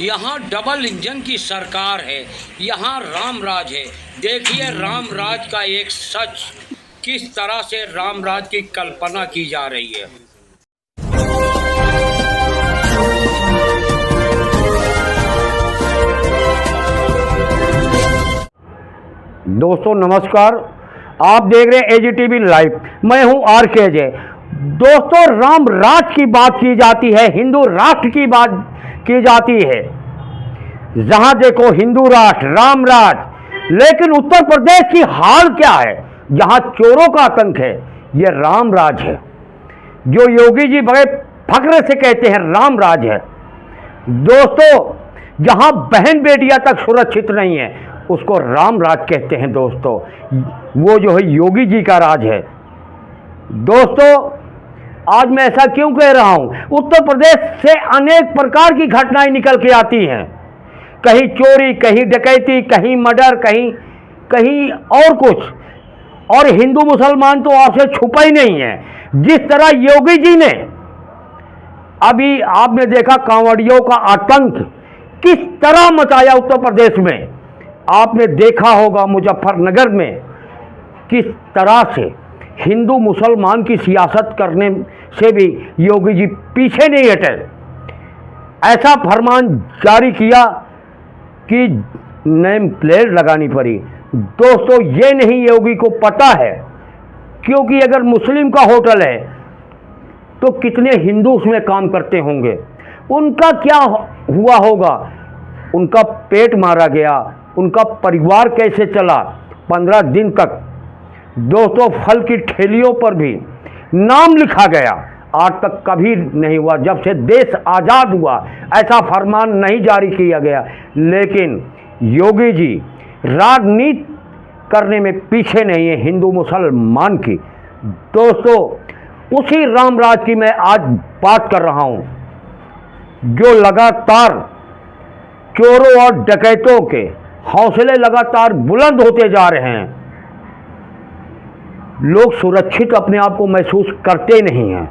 यहाँ double engine की सरकार है, यहाँ राम राज है। देखिए राम राज का एक सच, किस तरह से राम राज की कल्पना की जा रही है। दोस्तों नमस्कार, आप देख रहे हैं एजीटीवी लाइव। मैं हूं आर.के. जय। दोस्तों, राम राज की बात की जाती है, हिंदू राष्ट्र की बात की जाती है। जहां देखो हिंदू राष्ट्र, राम राज। लेकिन उत्तर प्रदेश की हाल क्या है, जहां चोरों का आतंक है, यह राम राज है। जो योगी जी बड़े फख्र से कहते हैं राम राज है। दोस्तों, जहां बहन बेटियां तक सुरक्षित नहीं है, उसको राम राज कहते हैं। दोस्तों, वो जो है योगी जी का राज है। दोस्तों, आज मैं ऐसा क्यों कह रहा हूं? उत्तर प्रदेश से अनेक प्रकार की घटनाएं निकल के आती हैं। कहीं चोरी, कहीं डकैती, कहीं मर्डर, कहीं और कुछ। और हिंदू मुसलमान तो आपसे छुपा ही नहीं है। जिस तरह योगी जी ने अभी आपने देखा कांवड़ियों का आतंक किस तरह मचाया उत्तर प्रदेश में। आपने देखा होगा मुजफ्फरनगर में किस तरह से हिंदू मुसलमान की सियासत करने से भी योगी जी पीछे नहीं हटे। ऐसा फरमान जारी किया कि नेम प्लेट लगानी पड़ी। दोस्तों, ये नहीं योगी को पता है, क्योंकि अगर मुस्लिम का होटल है तो कितने हिंदू उसमें काम करते होंगे, उनका क्या हुआ होगा। उनका पेट मारा गया, उनका परिवार कैसे चला 15 दिन तक। दोस्तों, फल की ठेलियों पर भी नाम लिखा गया। आज तक कभी नहीं हुआ, जब से देश आज़ाद हुआ ऐसा फरमान नहीं जारी किया गया। लेकिन योगी जी राजनीति करने में पीछे नहीं है हिंदू मुसलमान की। दोस्तों, उसी राम राज की मैं आज बात कर रहा हूं, जो लगातार चोरों और डकैतों के हौसले लगातार बुलंद होते जा रहे हैं। लोग सुरक्षित अपने आप को महसूस करते नहीं हैं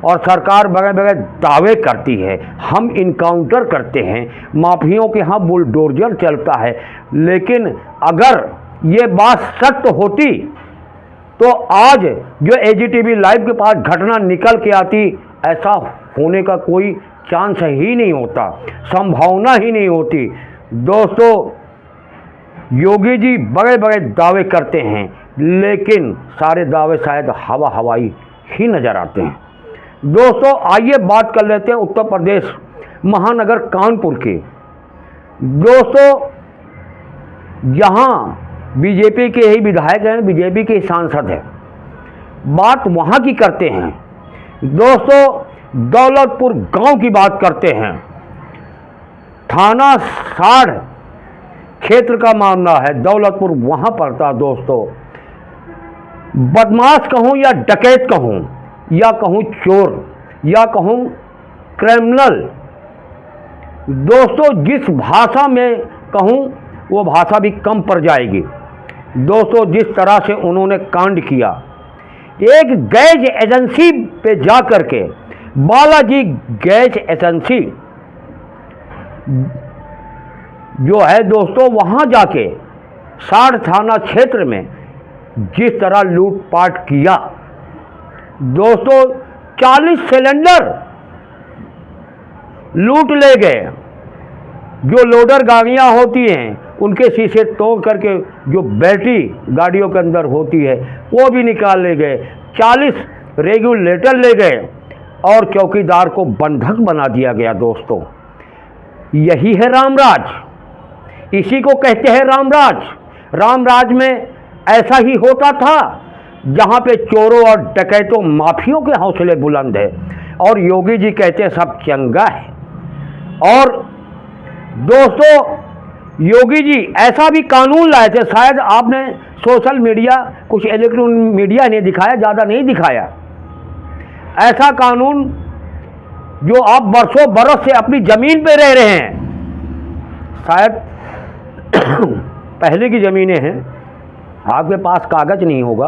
और सरकार बगैर बगैर दावे करती है। हम इनकाउंटर करते हैं, माफियों के यहाँ बुलडोजर चलता है। लेकिन अगर ये बात सत्य होती तो आज जो एजीटीवी लाइव के पास घटना निकल के आती, ऐसा होने का कोई चांस ही नहीं होता, संभावना ही नहीं होती। दोस्तों, योगी जी बड़े बड़े दावे करते हैं, लेकिन सारे दावे शायद हवाई ही नजर आते हैं। दोस्तों, आइए बात कर लेते हैं उत्तर प्रदेश महानगर कानपुर की। दोस्तों, यहाँ बीजेपी के ही विधायक हैं, बीजेपी के सांसद हैं, बात वहाँ की करते हैं। दोस्तों, दौलतपुर गांव की बात करते हैं। थाना साढ़ क्षेत्र का मामला है, दौलतपुर वहाँ पड़ता। दोस्तों, बदमाश कहूँ या डकैत कहूँ, या कहूँ चोर, या कहूँ क्रिमिनल, दोस्तों जिस भाषा में कहूँ वो भाषा भी कम पड़ जाएगी। दोस्तों, जिस तरह से उन्होंने कांड किया, एक गैस एजेंसी पे जा कर के, बालाजी गैस एजेंसी जो है दोस्तों, वहाँ जाके साढ़ थाना क्षेत्र में जिस तरह लूटपाट किया। दोस्तों, 40 सिलेंडर लूट ले गए। जो लोडर गाड़ियाँ होती हैं उनके शीशे तोड़ करके जो बैटरी गाड़ियों के अंदर होती है वो भी निकाल ले गए। 40 रेगुलेटर ले गए और चौकीदार को बंधक बना दिया गया। दोस्तों, यही है रामराज, इसी को कहते हैं रामराज। रामराज में ऐसा ही होता था, जहाँ पे चोरों और डकैतों माफियों के हौसले बुलंद है और योगी जी कहते हैं सब चंगा है। और दोस्तों, योगी जी ऐसा भी कानून लाए थे, शायद आपने सोशल मीडिया, कुछ इलेक्ट्रॉनिक मीडिया ने दिखाया, ज़्यादा नहीं दिखाया। ऐसा कानून जो आप बरसों बरस से अपनी ज़मीन पे रह रहे हैं, शायद पहले की ज़मीनें हैं, आपके पास कागज़ नहीं होगा,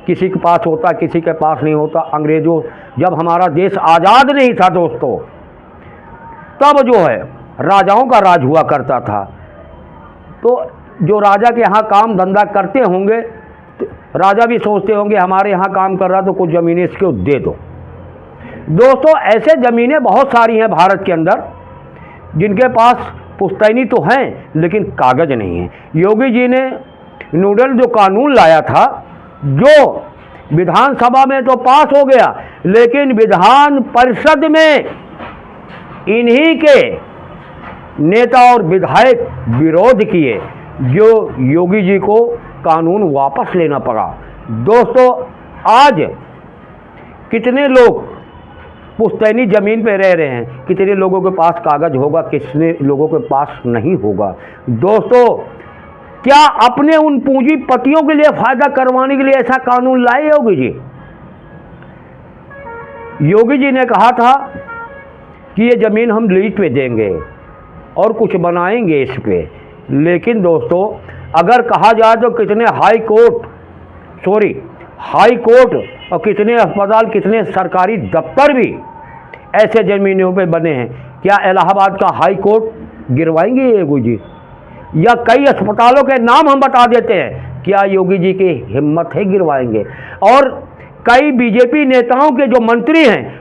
किसी के पास होता, किसी के पास नहीं होता। अंग्रेज़ों, जब हमारा देश आज़ाद नहीं था दोस्तों, तब जो है राजाओं का राज हुआ करता था। तो जो राजा के यहाँ काम धंधा करते होंगे तो राजा भी सोचते होंगे हमारे यहाँ काम कर रहा तो कुछ ज़मीनें इसको दे दो। दोस्तों ऐसे ज़मीनें बहुत सारी हैं भारत के अंदर जिनके पास पुश्तैनी तो हैं लेकिन कागज़ नहीं है। योगी जी ने नूडल जो कानून लाया था जो विधानसभा में तो पास हो गया लेकिन विधान परिषद में इन्हीं के नेता और विधायक विरोध किए, जो योगी जी को कानून वापस लेना पड़ा। दोस्तों आज कितने लोग पुश्तैनी ज़मीन पे रह रहे हैं, कितने लोगों के पास कागज़ होगा, कितने लोगों के पास नहीं होगा। दोस्तों क्या अपने उन पूंजीपतियों के लिए फ़ायदा करवाने के लिए ऐसा कानून लाए योगी जी? योगी जी ने कहा था कि ये ज़मीन हम लीज पे देंगे और कुछ बनाएंगे इस पे, लेकिन दोस्तों अगर कहा जाए तो कितने हाई कोर्ट और कितने अस्पताल, कितने सरकारी दफ्तर भी ऐसे ज़मीनों पे बने हैं। क्या इलाहाबाद का हाई कोर्ट गिरवाएंगे योगी जी? या कई अस्पतालों के नाम हम बता देते हैं, क्या योगी जी की हिम्मत है गिरवाएंगे? और कई बीजेपी नेताओं के जो मंत्री हैं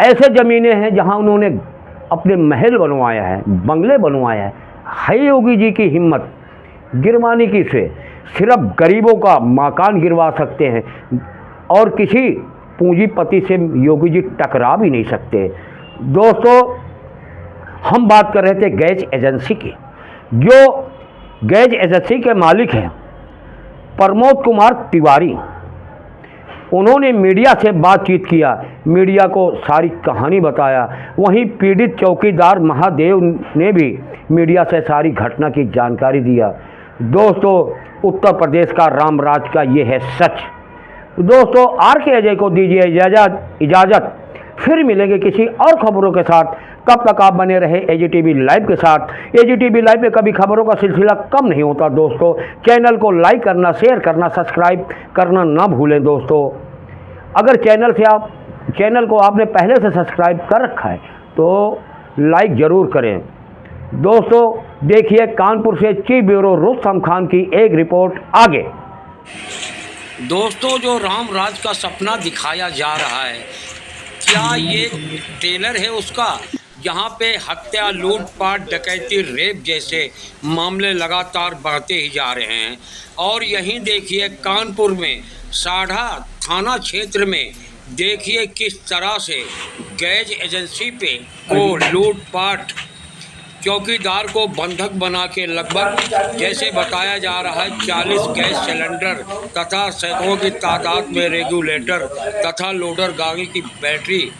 ऐसे ज़मीनें हैं जहां उन्होंने अपने महल बनवाया है, बंगले बनवाया है योगी जी की हिम्मत गिरवाने की? से सिर्फ गरीबों का मकान गिरवा सकते हैं और किसी पूंजीपति से योगी जी टकरा भी नहीं सकते। दोस्तों हम बात कर रहे थे गैस एजेंसी की। जो गैस एजेंसी के मालिक हैं प्रमोद कुमार तिवारी, उन्होंने मीडिया से बातचीत किया, मीडिया को सारी कहानी बताया। वहीं पीड़ित चौकीदार महादेव ने भी मीडिया से सारी घटना की जानकारी दिया। दोस्तों उत्तर प्रदेश का रामराज का ये है सच। दोस्तों आर के अजय को दीजिए इजाज़त, फिर मिलेंगे किसी और खबरों के साथ। तब तक आप बने रहे एजीटीवी लाइव के साथ। एजीटीवी लाइव में कभी खबरों का सिलसिला कम नहीं होता। दोस्तों चैनल को लाइक करना, शेयर करना, सब्सक्राइब करना ना भूलें। दोस्तों अगर चैनल को आपने पहले से सब्सक्राइब कर रखा है तो लाइक ज़रूर करें। दोस्तों देखिए कानपुर से चीफ ब्यूरो रुस्तम खान की एक रिपोर्ट आगे। दोस्तों जो राम राज का सपना दिखाया जा रहा है, क्या ये ट्रेलर है उसका? यहाँ पे हत्या, लूटपाट, डकैती, रेप जैसे मामले लगातार बढ़ते ही जा रहे हैं। और यहीं देखिए कानपुर में साढ़ा थाना क्षेत्र में देखिए किस तरह से गैस एजेंसी पे को लूटपाट, चौकीदार को बंधक बना के लगभग जैसे बताया जा रहा है 40 गैस सिलेंडर तथा सैकड़ों की तादाद में रेगुलेटर तथा लोडर गाड़ी की बैटरी।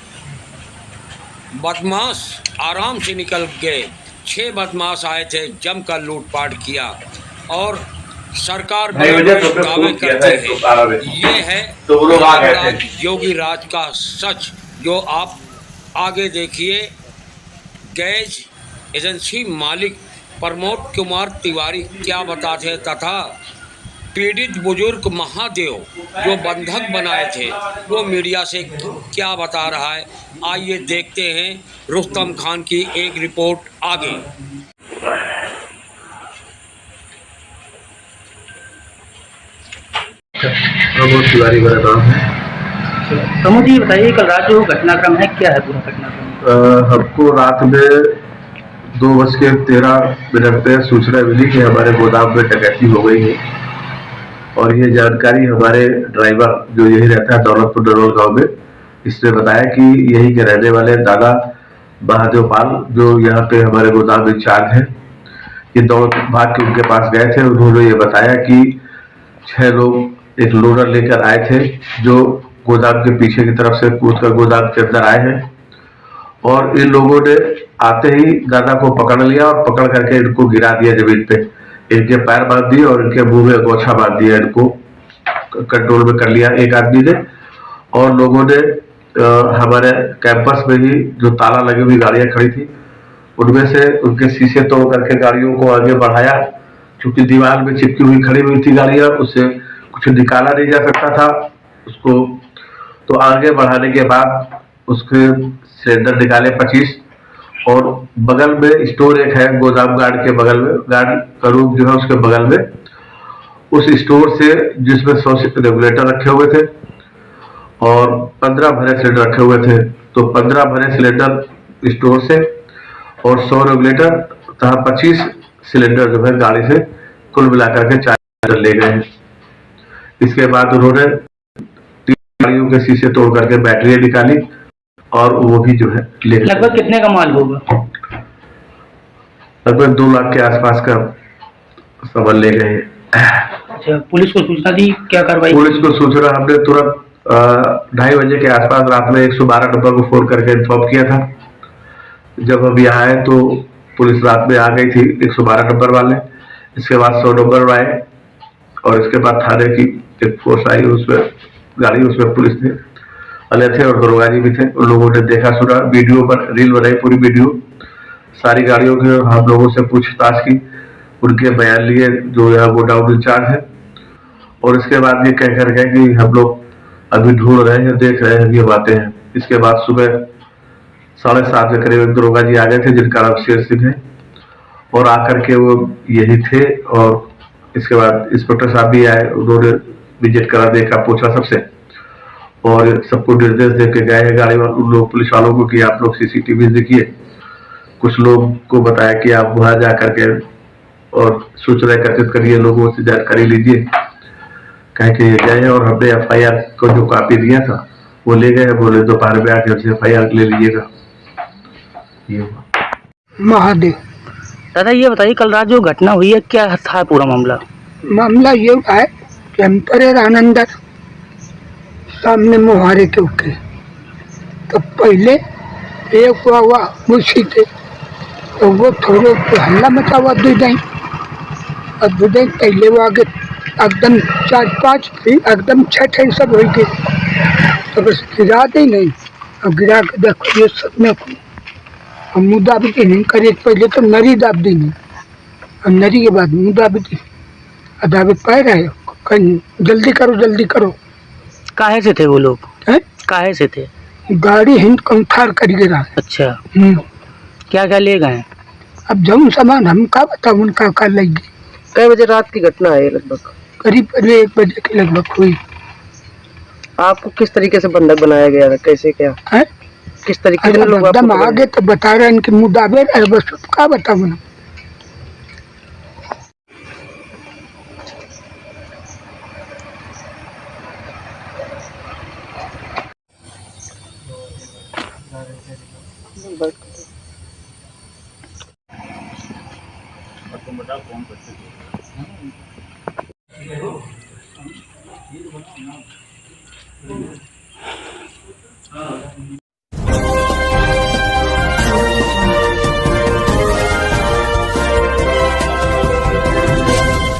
बदमाश आराम से निकल गए। 6 बदमाश आए थे, जमकर लूटपाट किया और सरकार दावे करती है। ये है योगी राज का सच, जो आप आगे देखिए। गैस एजेंसी मालिक प्रमोद कुमार तिवारी क्या बताते तथा पीड़ित बुजुर्ग महादेव जो बंधक बनाए थे वो मीडिया से क्या बता रहा है, आइए देखते हैं रुस्तम खान की एक रिपोर्ट आगे। प्रमोद तिवारी मेरा नाम है। प्रमोद जी बताइए कल रात जो घटनाक्रम है क्या है पूरा घटनाक्रम? हमको रात में 2:13 पे सूचना मिली कि हमारे गोदाम में डकैती हो गई है और ये जानकारी हमारे ड्राइवर जो यही रहता है दौलतपुर डरोल गांव में, इसने बताया कि यही के रहने वाले दादा महादेव पाल जो यहाँ पे हमारे गोदाम इंचार्ज है, ये दौलतपुर भाग के उनके पास गए थे। उन्होंने ये बताया कि 6 लोग एक लोडर लेकर आए थे जो गोदाम के पीछे की तरफ से कूदकर गोदाम के अंदर आए हैं और इन लोगों ने आते ही दादा को पकड़ लिया और पकड़ करके इनको गिरा दिया जमीन पे। इनके पैर बांध दिए और इनके मुंह में गोछा बांध दिया। इनको कंट्रोल में कर लिया एक आदमी ने और लोगों ने हमारे कैंपस में ही जो ताला लगी हुई गाड़ियां खड़ी थी उनमें से उनके शीशे तोड़ करके गाड़ियों को आगे बढ़ाया। चूंकि दीवार में चिपकी हुई खड़ी हुई थी गाड़ियां, उससे कुछ निकाला नहीं जा सकता था उसको, तो आगे बढ़ाने के बाद उसके सिलेंडर निकाले 25 और बगल में स्टोर एक है, गोदाम गार्ड के बगल में, गार्ड का रूम जो है उसके बगल में, उस स्टोर से जिसमें 100 रेगुलेटर रखे हुए थे और 15 भरे सिलेंडर रखे हुए थे। तो 15 भरे सिलेंडर स्टोर से और 100 रेगुलेटर तथा 25 सिलेंडर जो है गाड़ी से कुल मिलाकर के 4 सिलेंडर ले गए हैं। इसके बाद उन्होंने 3 गाड़ियों के शीशे तोड़ करके बैटरी निकाली और वो भी जो है ले गए। लगभग कितने का माल होगा? लगभग 2 लाख के आसपास का सामान ले गए हैं। अच्छा, पुलिस को सूचना दी, क्या कार्रवाई? पुलिस को सूचना हमने तुरंत 2:30 बजे के आसपास रात में 112 नंबर को फोन करके इन्फॉर्म किया था। जब हम यहाँ आए तो पुलिस रात में आ गई थी 112 नंबर वाले। इसके बाद 100 नंबर आए और इसके बाद थाने की एक फोर्स आई, उसमें गाड़ी, उसमें पुलिस थे, वाले थे और दरोगा जी भी थे। उन लोगों ने देखा सुना, वीडियो पर रील बनाई, पूरी वीडियो, सारी गाड़ियों के हम लोगों से पूछताछ की, उनके बयान लिए जो यहाँ गोडाउन इंचार्ज है। और इसके बाद ये कह कर गए कि हम लोग अभी ढूंढ रहे हैं, देख रहे हैं, ये बातें हैं। इसके बाद सुबह 7:30 के करीब दरोगा जी आ गए थे जिनका नाम शेर सिंह है, और आकर के वो यही थे। और इसके बाद इंस्पेक्टर साहब भी आए, उन्होंने विजिट करा, देखा, पूछा सबसे और सबको निर्देश दे के गए हैं गाड़ी वालों, उन लोग पुलिस वालों को कि आप लोग CCTV देखिए। कुछ लोग को बताया कि आप वहां जा करके और सूचना एकत्रित करिए, लोगों से जानकारी लीजिए, कह के गए। और हमने FIR को जो कॉपी दिया था वो ले गए, बोले दोपहर में आके हमसे FIR ले लीजिएगा। ये हुआ। महादेव। दादा ये बताइए, कल रात जो घटना हुई है, क्या था पूरा मामला? मामला ये है कि टेम्परेर आनंदर सामने मुहारे के उठे, तो पहले एक हुआ मुंशी थे, तो वो थोड़े हल्ला मचा हुआ दूधाई, और दूधाई पहले वो आगे एकदम 4-5 एकदम 6 सब हो गए, तो बस गिरा दे नहीं, और गिरा के देखो ये सब में और मुँह दाबी नहीं करे, पहले तो नरी दाब दी नहीं, और नरी के बाद मुँह दाबी दी, दाबे पाए रहे, कहीं जल्दी करो। काहे से थे वो लोग? हैं? काहे से थे? गाड़ी हिंद कंठार कर गिरा। अच्छा, क्या क्या ले गए? अब जब सामान हम का बताऊं उनका का लगी। कई बजे रात की घटना है लगभग? करीब 1 बजे के लगभग हुई। आपको किस तरीके से बंधक बनाया गया था, कैसे क्या है? किस तरीके से लोग एकदम आगे तो बता रहे हैं इनके मुँह दाबे रहे, बस का बताऊं ना। कौन